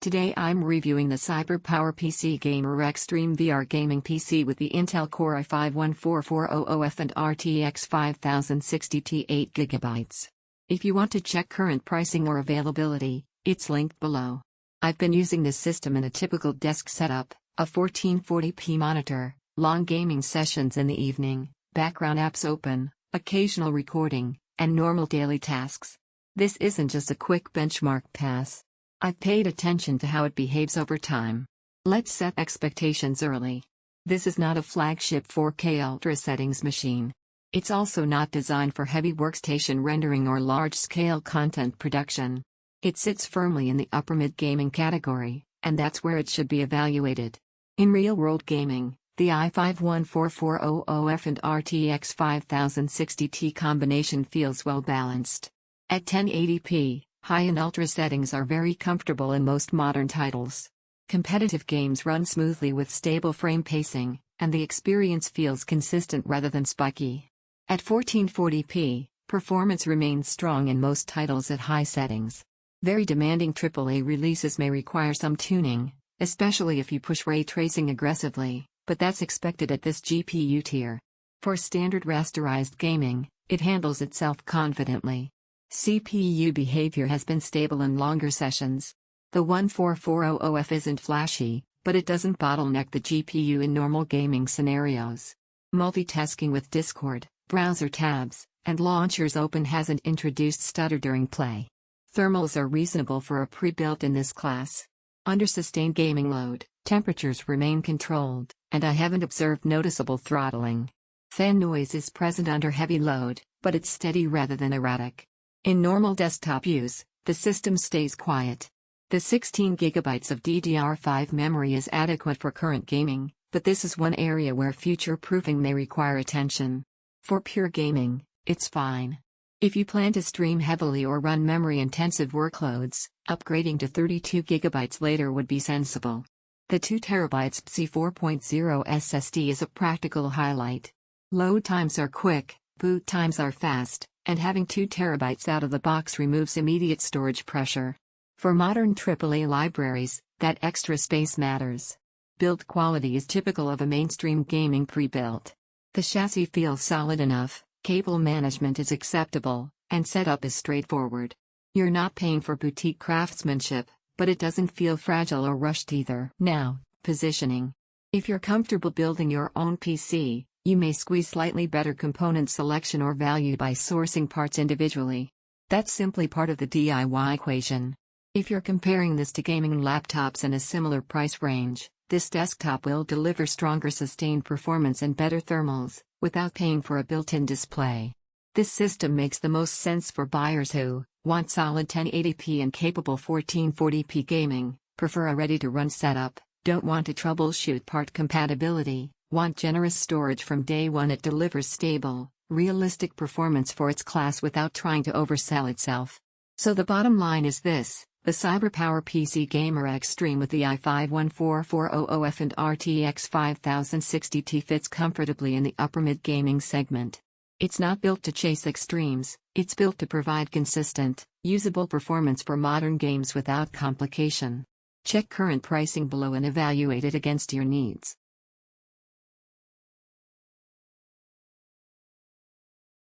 Today I'm reviewing the CyberPowerPC Gamer Xtreme VR Gaming PC with the Intel Core i5-14400F and RTX 5060T 8GB. If you want to check current pricing or availability, it's linked below. I've been using this system in a typical desk setup, a 1440p monitor, long gaming sessions in the evening, background apps open, occasional recording, and normal daily tasks. This isn't just a quick benchmark pass. I've paid attention to how it behaves over time. Let's set expectations early. This is not a flagship 4K Ultra settings machine. It's also not designed for heavy workstation rendering or large-scale content production. It sits firmly in the upper-mid gaming category, and that's where it should be evaluated. In real-world gaming, the i5-14400F and RTX 5060T combination feels well-balanced. At 1080p, high and ultra settings are very comfortable in most modern titles. Competitive games run smoothly with stable frame pacing, and the experience feels consistent rather than spiky. At 1440p, performance remains strong in most titles at high settings. Very demanding AAA releases may require some tuning, especially if you push ray tracing aggressively, but that's expected at this GPU tier. For standard rasterized gaming, it handles itself confidently. CPU behavior has been stable in longer sessions. The 14400F isn't flashy, but it doesn't bottleneck the GPU in normal gaming scenarios. Multitasking with Discord, browser tabs, and launchers open hasn't introduced stutter during play. Thermals are reasonable for a pre-built in this class. Under sustained gaming load, temperatures remain controlled, and I haven't observed noticeable throttling. Fan noise is present under heavy load, but it's steady rather than erratic. In normal desktop use, the system stays quiet. The 16GB of DDR5 memory is adequate for current gaming, but this is one area where future-proofing may require attention. For pure gaming, it's fine. If you plan to stream heavily or run memory-intensive workloads, upgrading to 32GB later would be sensible. The 2TB PCIe 4.0 SSD is a practical highlight. Load times are quick, boot times are fast, and having 2 TB out of the box removes immediate storage pressure. For modern AAA libraries, that extra space matters. Build quality is typical of a mainstream gaming pre-built. The chassis feels solid enough, cable management is acceptable, and setup is straightforward. You're not paying for boutique craftsmanship, but it doesn't feel fragile or rushed either. Now, positioning. If you're comfortable building your own PC, you may squeeze slightly better component selection or value by sourcing parts individually. That's simply part of the DIY equation. If you're comparing this to gaming laptops in a similar price range, this desktop will deliver stronger sustained performance and better thermals, without paying for a built-in display. This system makes the most sense for buyers who want solid 1080p and capable 1440p gaming, prefer a ready-to-run setup, don't want to troubleshoot part compatibility, want generous storage from day one. It delivers stable, realistic performance for its class without trying to oversell itself. So the bottom line is this: the CyberPowerPC Gamer Xtreme with the i5-14400F and RTX 5060T fits comfortably in the upper-mid gaming segment. It's not built to chase extremes, it's built to provide consistent, usable performance for modern games without complication. Check current pricing below and evaluate it against your needs.